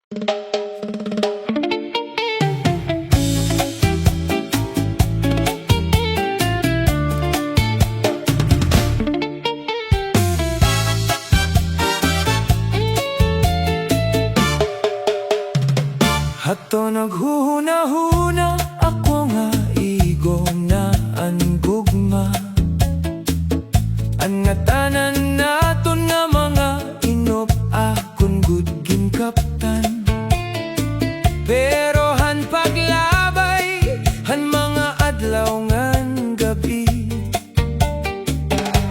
Hato naghuhuna-huna, ako nga igong na ang gugma. Ang ngatanan naton nga mga inop akong gudging kaptan. Pero han paglabay, han mga adlaw ngan gabi.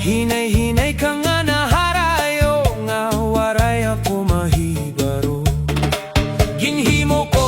Hinay-hinay ka nga naharayo, nga waray ako mahibaro. Ginhimo ko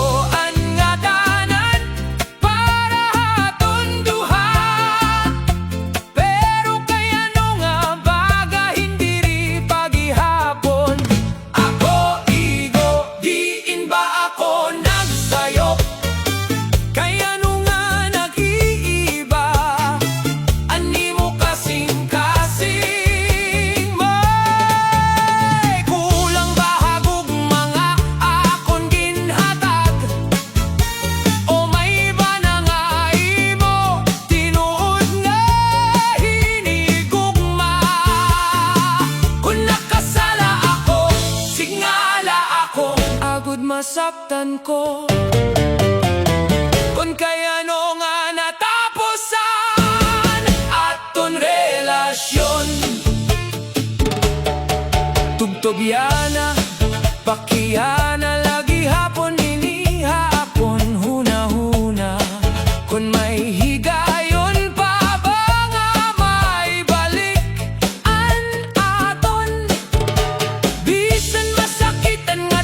masaktan ko kung kaya no nga natapusan aton relasyon. Tugtogyana, pakiyana, lagi hapon iniha akon huna-huna. Kung may higayon pa ba nga may balik an aton, bisan masakitan nga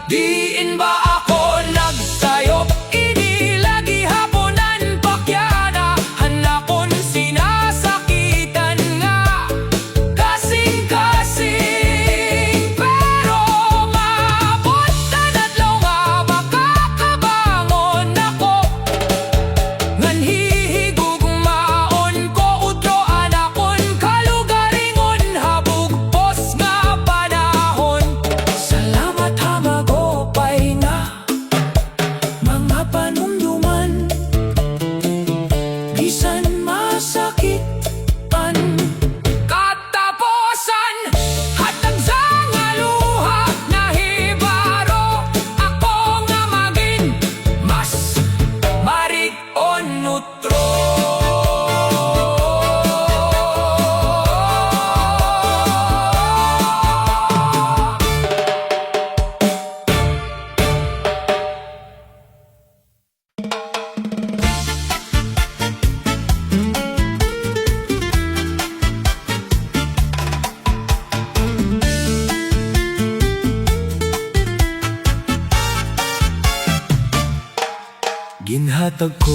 diin ba ako nagsayop? Ini lagi haponan pakyana, hanakon sinasakitan nga kasing-kasing. Pero maabot na nadlaw nga makakabangon ako, ngan hihigugmaon ko utroan akon kalugaringon habugpos nga panahon. Salamat hamago mga panumduman, bisan masakitan. Katapusan, hatag sa nga luha, nahibaro ako nga maging mas marig-on nutro. Ginhatag ko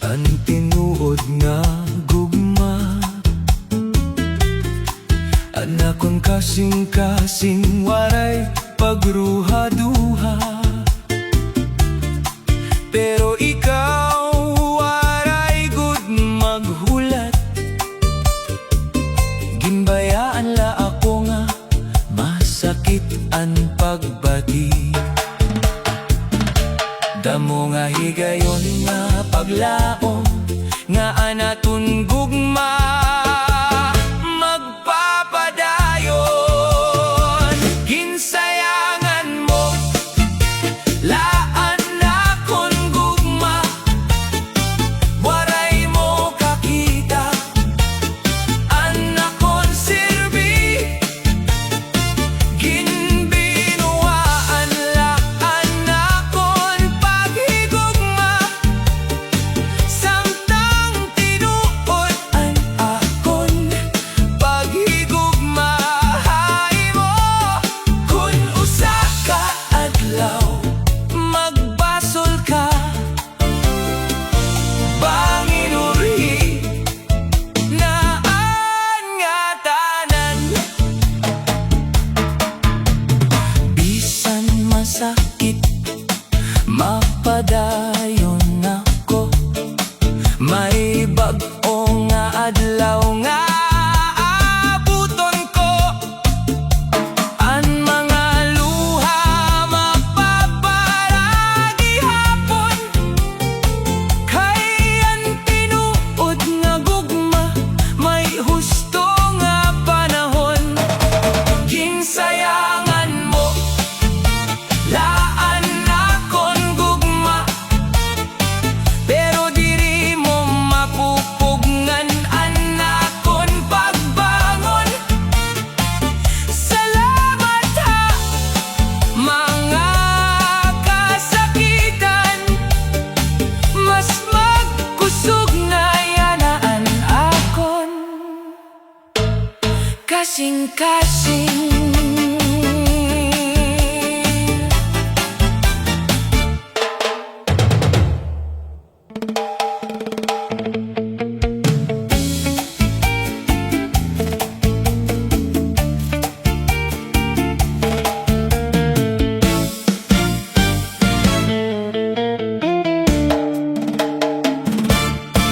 ang tinuod nga gugma, anakon kasing-kasing waray pagruha-duha. Pero ikaw waray gud maghulat, ginbayaan la ako nga masakit ang pagbati. Damo nga higayon nga paglaom, nga anaton gugma magpapadayon. Ginsayangan mo laan akon gugma, waray mo kakita anakon sirbi. Ginbinuwaan la anakon paghigugma, samtang tinuod an May bag-o nga adlaw nga abuton ko. Ang mga luha mapaparagi hapon. Kay ang tinuod nga gugma, may husto nga panahon. Ginsayangan mo, laan akon gugma, pero diri mo mapupugngan anakon pagbangon. Salamat ha, mga kasakitan, mas magkusog na yanaan akon kasing-kasing.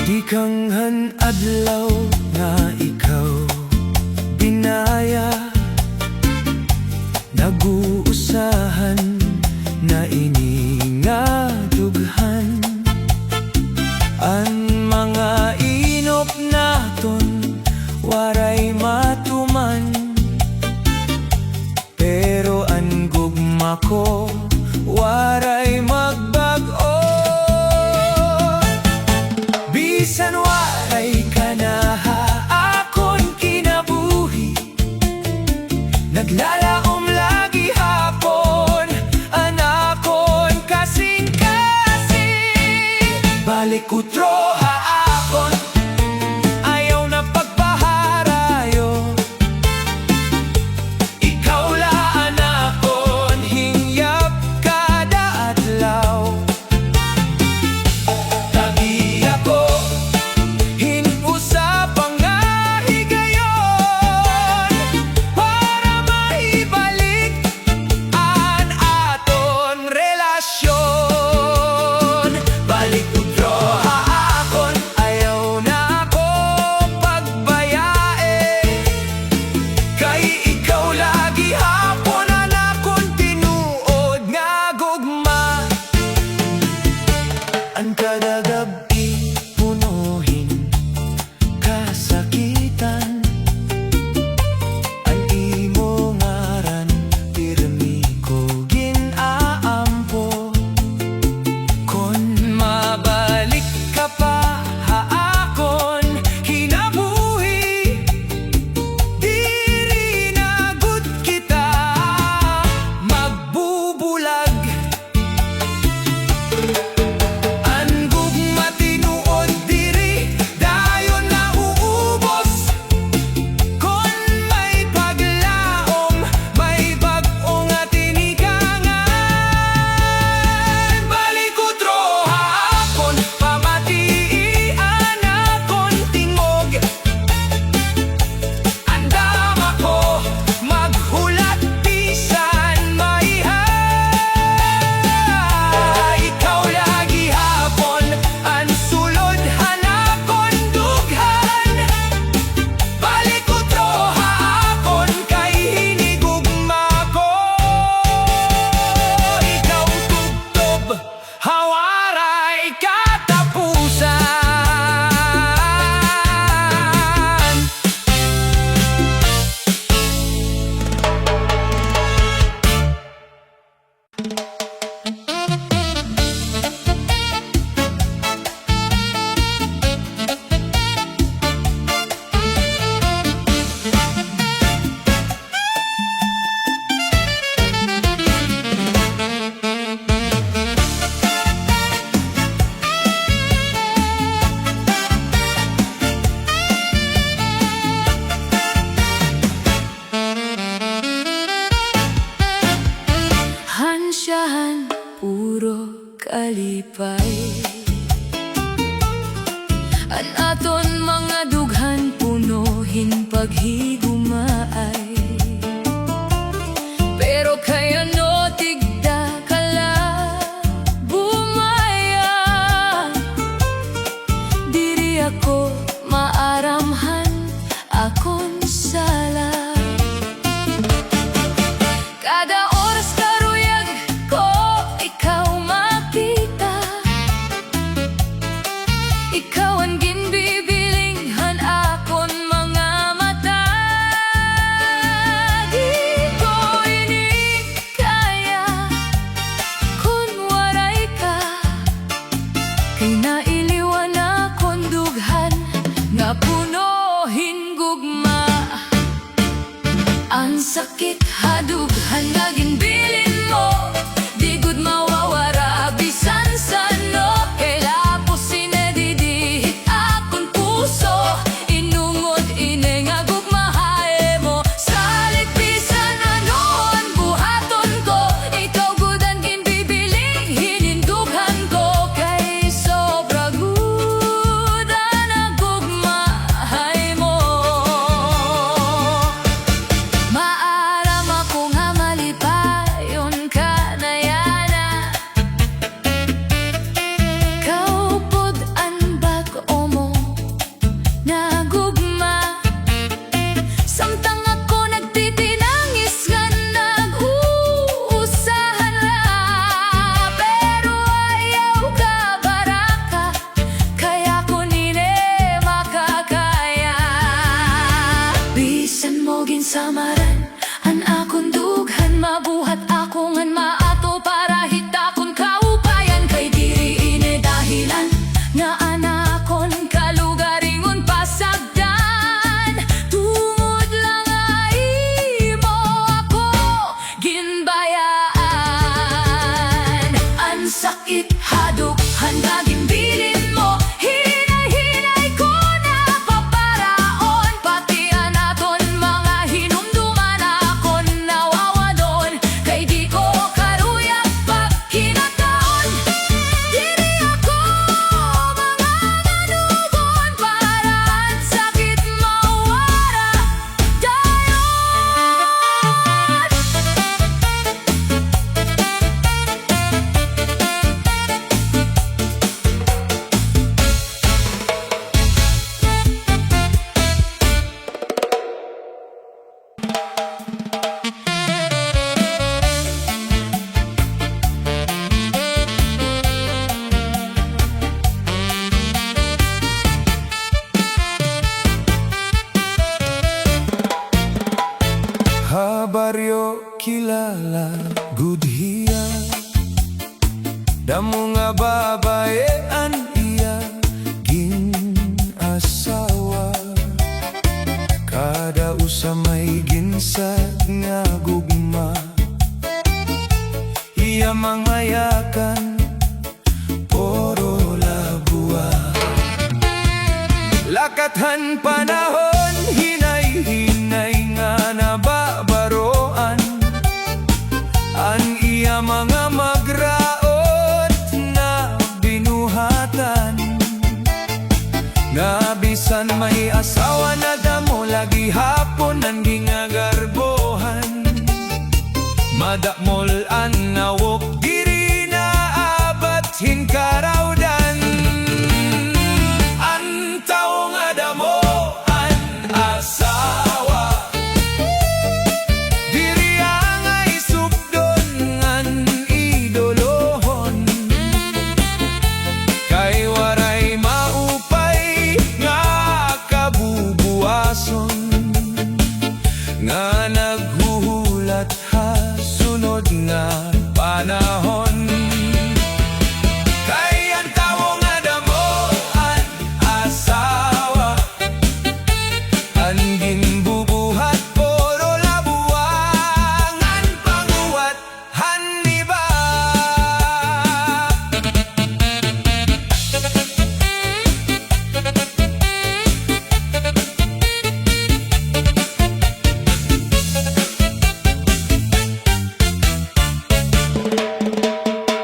Di kanghan adlaw nga ikaw binaya, naguusahan na ini nga dughan. Ang mga inop naton waray matuman, pero ang gugma ko waray magbag-o. Bisan waray ka na ha, akon kinabuhi, naglalaom lagi hapon, anakon kasing-kasing. Balik utro ha akon, ayaw na pagpaharayo. Ikaw laan akon, hingyap kada adlaw. Tabi ako, hinusap ang nga higayon, para maibalik ang aton relasyon. Balik utro ha akon, ayaw na ako pagbayae. Kay ikaw lagi hapon anakon tinuod nga gugma. Ang kada gabi punuhin kasakitan, ang imo ngaran pirmi ko ginaampo. Kon mabalik ka pa ha akon kinabuhi, diri na gud kita magbubulag. Ang gugma tinuod diri dayon na uubos. Kon may paglaom, may bag-o nga tinigangan. Balik utro ha akon, pamatian akon tingog. Andam ako maghulat bisan maihay. Ikaw lagi hapon, ang sulod hanakon dughan. Balik utro ha akon, kay hinigugma ko. Ikaw tubtob, hawaray katapusan. Hansyahan puro kalipay, an aton mga dughan punuhin paghigumaay. Pero kaya no tigda kala bumaya, diri Ginailiwan akong dughan nga puno hingugma. Ang sakit hadughan nga ginbilin mo, di gud mawawara bisan sa no. Kaila po sinadidihit akong puso, inungod ine nga gugmahae mo. Salit bisan anoon buhaton ko, ikaw gud ang ginbibiling hinindughan ko. Kay sobra gud ang gugmahay mo. Maaram ako nga malipayon ka na yana, kaupod ang bag-o mo nagugma. Samtang ako nagtitinangis nga nag-uusahan ra, pero ayaw ka baraka, kaya ko nine makakaya. Bisan mo ginsamaran an akong dughan, mabuhat ako ngan maato para hitakon kaupayan. Kay diri ine dahilan nga anakon kalugaringon pasagdan, tungod lang ay mo ako ginbayaan. Ang sakit hadughan nga ginbilin mo, hinay-hinay ko na paparaon. Pati anaton mga hinumduman akon nawawadon, kay di ko karuyak pag kinataon. Diri ako mga nanugon para ang sakit mawara dayon. Habaryo kilala gudhiya, damo nga babaean iya ginasawa. Kada usa may ginsad nga gugma, iya mangayakan poro labua. Lakathan panahon, hinay-hinay nga nababaroan, ang iya mga magraot na binuhatan. Nga bisan may asawa na damo, lagi hapon ang gingagarbohan. Madamol ang nawok, diri na abat hinkarawdan. Ang taong adamo ang asawa, diri ang ay sukdon ngan idolohon. Kay waray maupay nga kabubuason, nga naghuhulat ha sunod nga panahon. Kay ang taong adamo ang asawa, ang ginbubuhat poro labuang, ang panguwat haniba.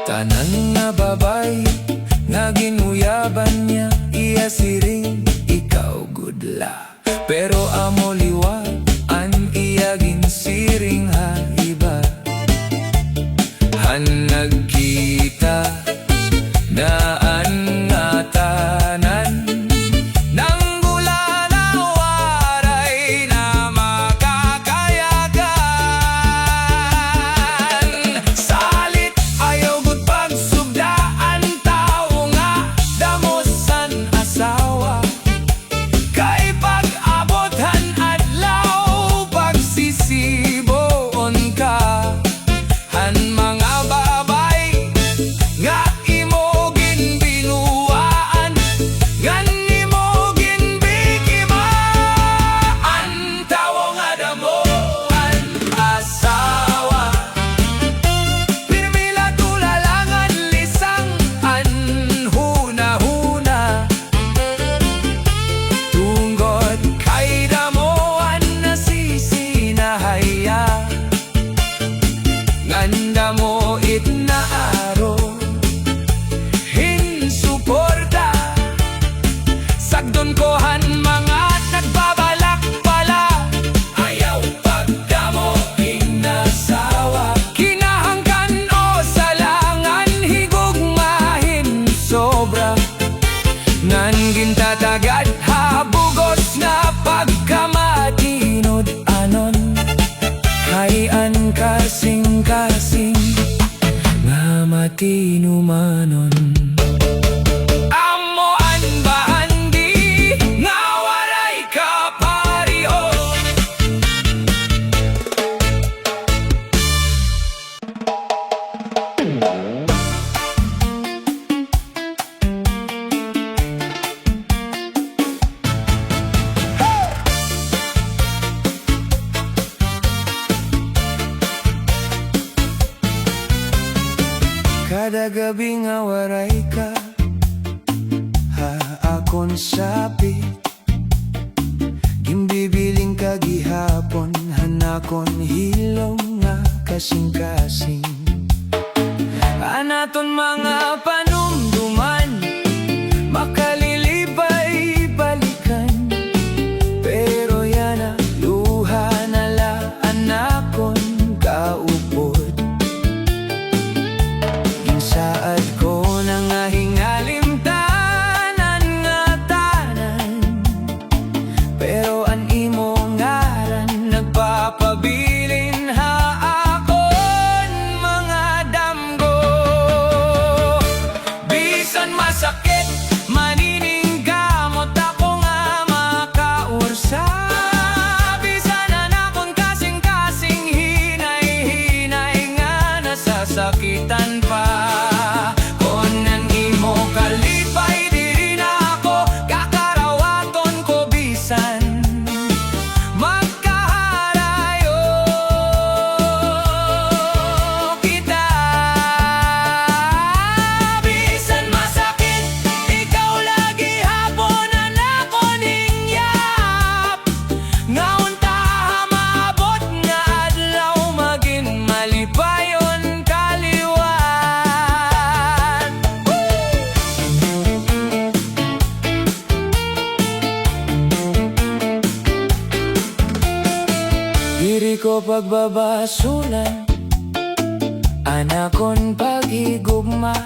Tanan nga babay nga ginuyaban niya, iya siring ikaw gudla. Pero amo liwat an iya ginsiring ha iba. Han nagkita daan nga tanan, nang gula na waray na makakayagan. Salit ayaw gud pagsugdaan, tao nga damosan asawa. Ngan gintatagad habugos nga pagkamatinod anon hayan kasing-kasing nga matinumanon. Amoan ba andi nga waray kapariho? Kada gabi nga waray ka, ha akon sabi. Gimbibiling ka gihapon, hanakon hilong nga kasing-kasing. Anaton mga panumduman, makalilibay balikan. Pero yan na luha nala anakon kaupod. Saad ko na nga hingalim tanan nga tanan, pero an imo ngaran nagpapabilin ha akon mga damgo. Bisan masakit manininggamot ako nga makaursa. Bisan anakon kasing-kasing hinay-hinay nga nasasakitan pa. Diri ko pagbabasulan, anakon paghigugma.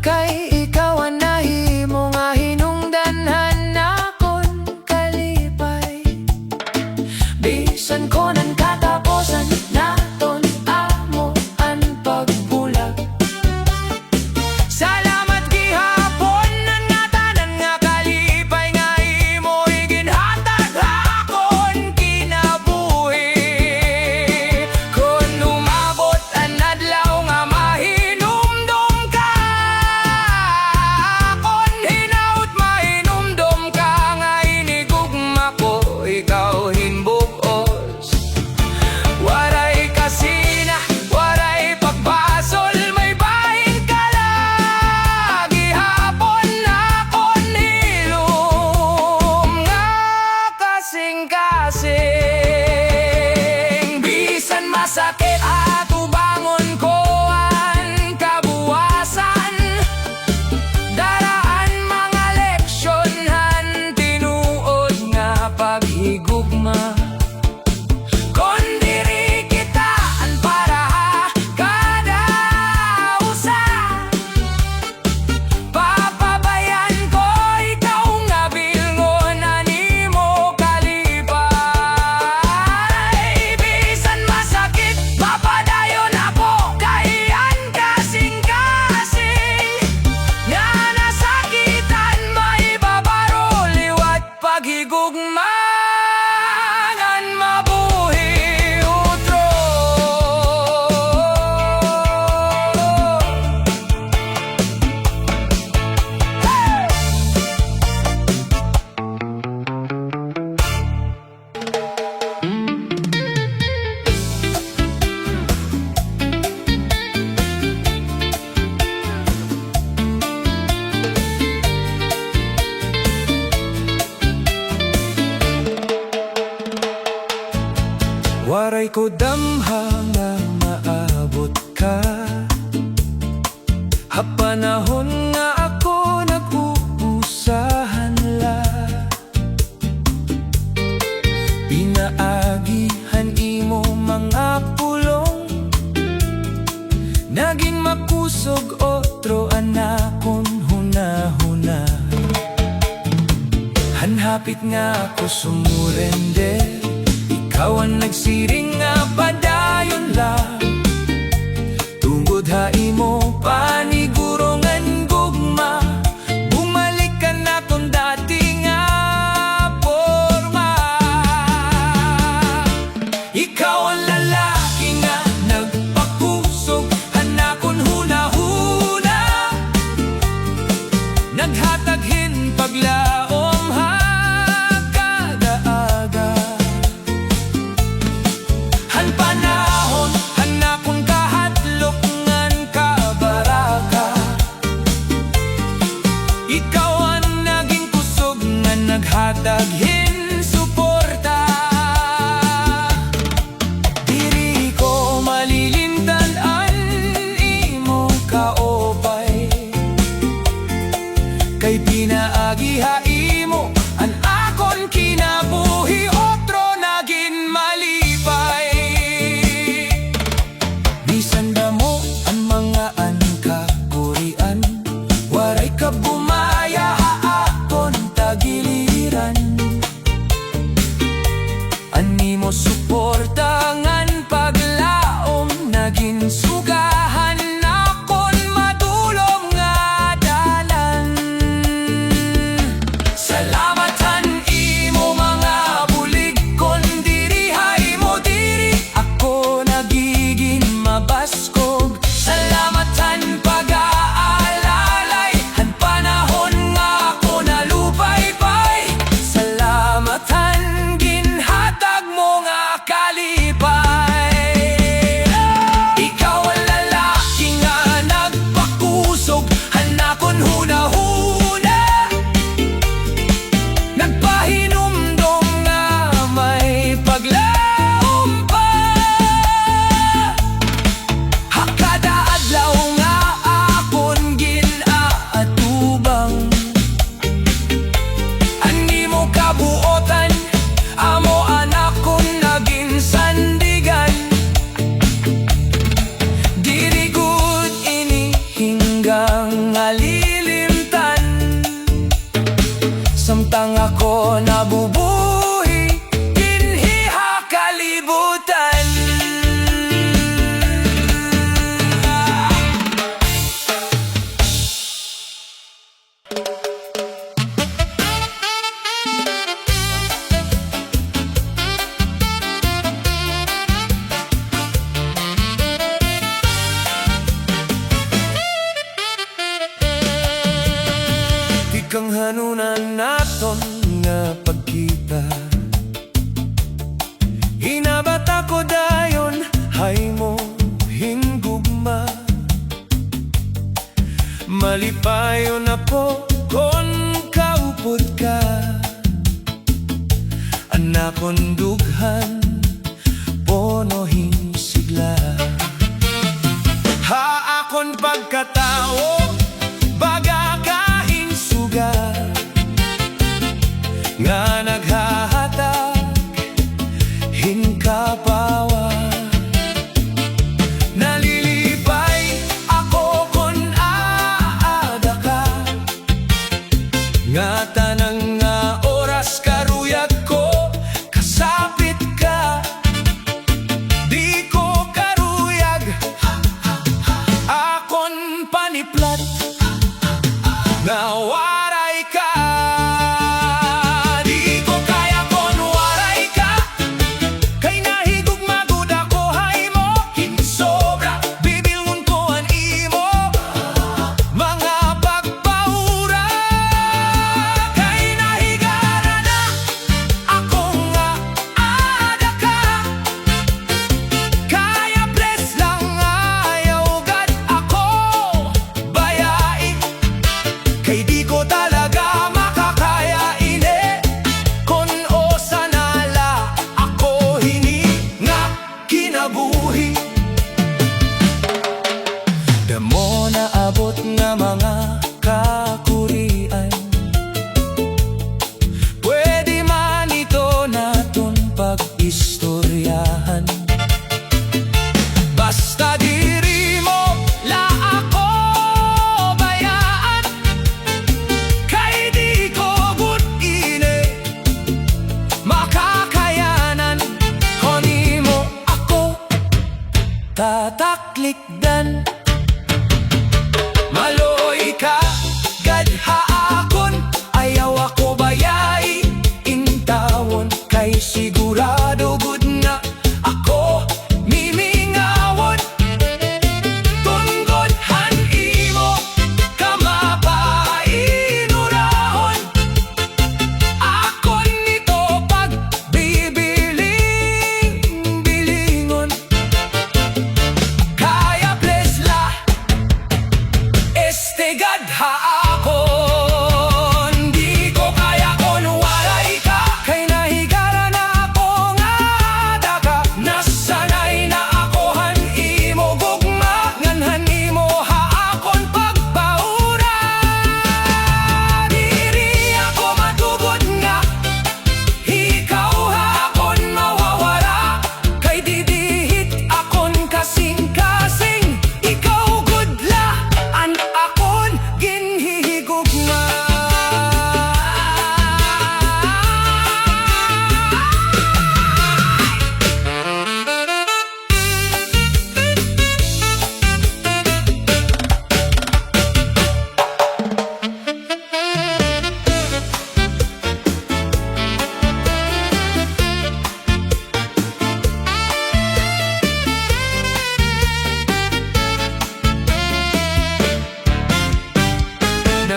Kay ikaw ang nahimo nga hinungdanhan akon kalipay. Bisan ko nan kataposan naton amo ang pagbulag. Salamat gihapon nan nga tanan nga kalipay nga imo iginhatag akon kinabuhi. Kung umabot ang adlaw nga mahinumdum ka, akon hinaut mahinumdum ka nga inigugma ko ikaw hinbugos. Waray kasina, waray pagbasol, may bahin ka lang. Gihapon akon hilom nga kasing-kasing. Bisan masakit ato bangon ko ang kabuwasan. Daraan mga leksyon-han tinuod nga paghigugma. Kon diri kitaan para kada usa, papabayan ko ikaw nga bilngon animo kalipay. Bisan masakit papadayon ako kayan kasing-kasing. Nga nasakitan maibabaro liwat paghigugma. Ngan mabuhi utro. Waray ko damha nga maabot ka, hapanahon nga ako nag-uusahan la. Pinaagihan imo mga pulong, naging makusog otro anakon huna-huna. Hapit nga ako sumurender, ikaw ang nagsiring nga padayon lang. Tungod haimo panigurongan gugma, bumalik ka na kung dati nga porma. Ikaw ang lalaki nga nagpapusog, hanakon huna-huna, naghataghin paglaom ha kada aga. Han panahon, hanakon kahatlok ngan kabaraka. Ikaw ang naging kusog nga naghataghin suporta. Diri ko malilintanan imo kaopay, kay pinaagi haimo an akon kinabuhi, otro naging malipay. Bisan damo ang mga ankagurian, waray ka bumaya haakon tagiliran. Animo suportangan paglaom, naging sugahan akon madulong nga dalan. Salamatan imo mga bulig, kon diri haimo diri ako nagiging mabaskog. Salamatan pag-aalalay, han panahon nga ako nalupay-pay. Salamatan ginhatag mo nga kalipay. Ikaw ang lalaki nga nagpakusog, hanakon huna-huna, nagpahinumdom nga may paglaom pa. Hakada adlaw nga akon ginaatubang, animo kabuotan, amo anak kong naging sandigan. Diri gud ini hinggang alilimtan, samtang ako nabubuhi dinhiha kalibutan. Di kang hanunan naton nga pagkita, hinabata ko dayon hay mo hingugma. Malipayo na po kon kaupod ka, anakon dughan ponohin sigla. Haakon pagkatao baga kaing suga, nga naghahatag hinkapawa. Nalilipay ako kon aada ka, nga tanang nga oras karuyag ko kasapit ka. Di ko karuyag akon paniplat, nga waray ka. Di ko kaya kon waray ka, kay nahigugma gud ako haymo. Hinsobra bibilngon ko an imo mga pagpaura, kay nahigara na ako nga ada ka. Kaya bless lang ayaw gad ako bayain, kay di ko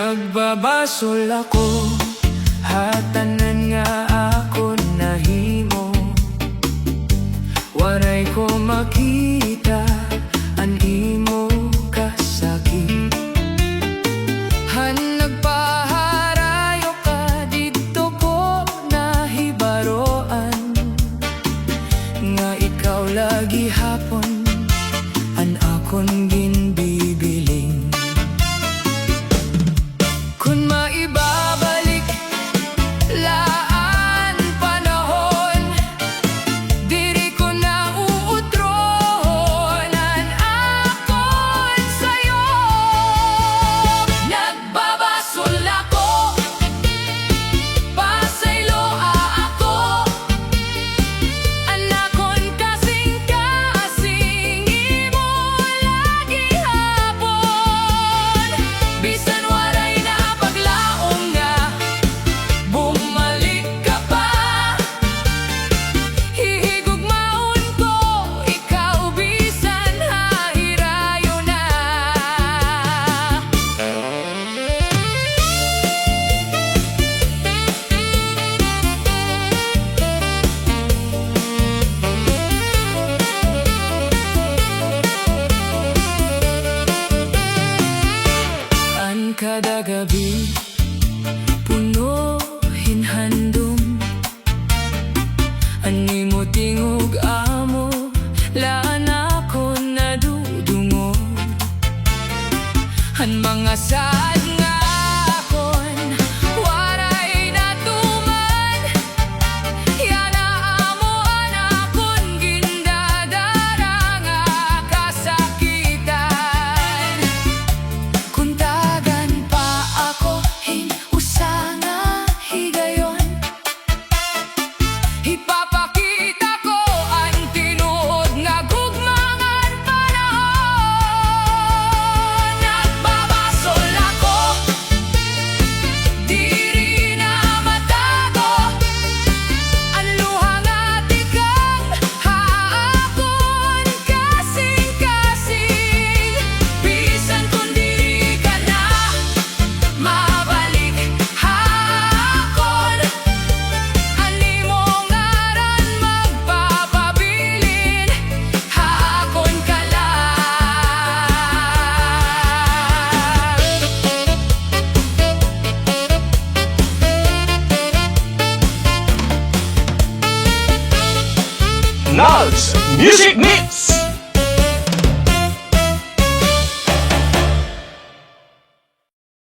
Nagbabasol ako, hatanan nga ako nahimo. Waray ko makita, an imo kasakit. Han nagpaharayo ka, dito ko nahibaroan. Nga ikaw lagi hapon, an akon ginbibiling. Kung maibabalik laan panahon, diri ko na uutron an akon sa'yo. Nagbabasol ako, pasaylo ako, an akon kasing-kasing imo lagi hapon. Bisan waray na paglaong nga, bumalik ka pa. Hihigugmaon ko, ikaw bisan hahirayo na. An kada gabi, puno hinhandom. Ani mo tingog amo, laan ako nadudungo. Han mga saad nga akon, waray natuman. Yana amo an akon gindadara nga kasakitan. Kuntagan pa ako, hinusa nga higayon. Ipapakita ko ang tinuod nga gugmangan panahon. Nagbabasol ako, diri na matago. Ang luha nga tikang haakon kasing-kasing. Bisan kung diri ka na mabalik hakon, ani mo ngaran magpapabilin, hakon ka lang. Nugs Music Mix!